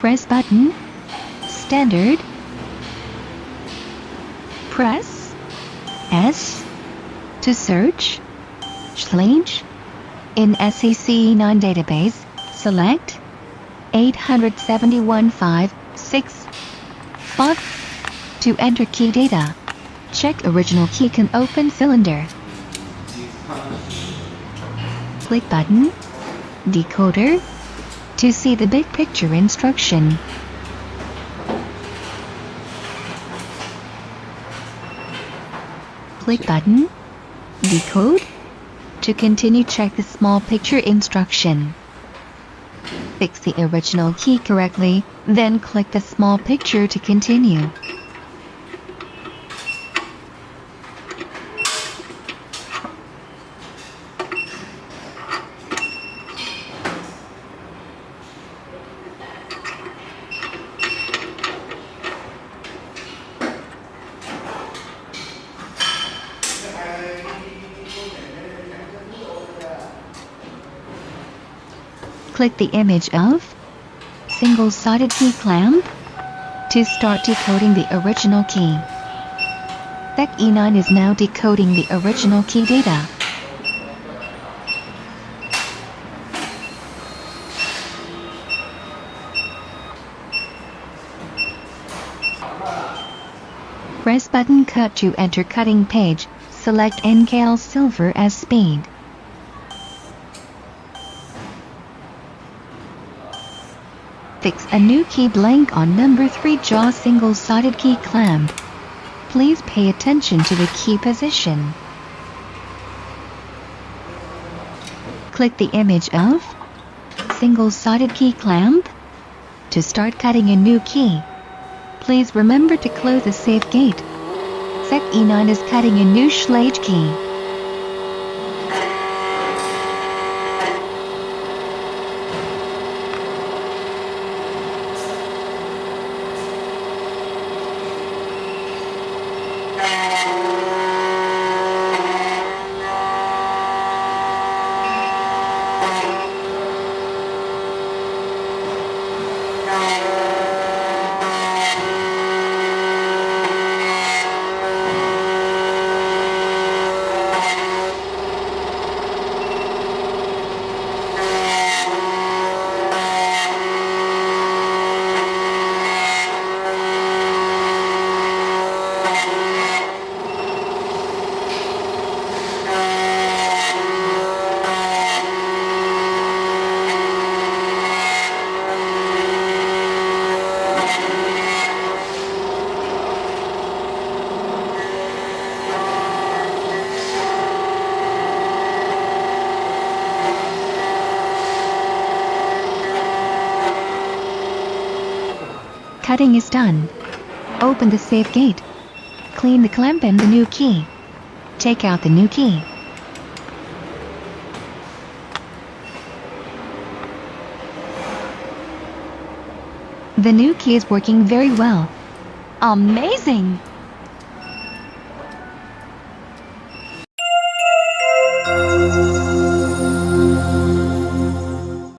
Press button. Standard. Press S to search. Schlage. In SCC9 database, select 871.5.6.5 to enter key data. Check original key can open cylinder. Click button. Decoder to see the big picture instruction. Click button. Decode to continue. Check the small picture instruction. Fix the original key correctly, then click the small picture to continue. Click the image of single-sided key clamp to start decoding the original key. SCC9 is now decoding the original key data. Press button cut to enter cutting page. Select NKL silver as speed. Fix a new key blank on number 3 jaw single-sided key clamp. Please pay attention to the key position. Click the image of single-sided key clamp to start cutting a new key. Please remember to close the safe gate. SCC9 is cutting a new schlage key. Cutting is done. Open the safe gate. Clean the clamp and the new key. Take out the new key. The new key is working very well. Amazing!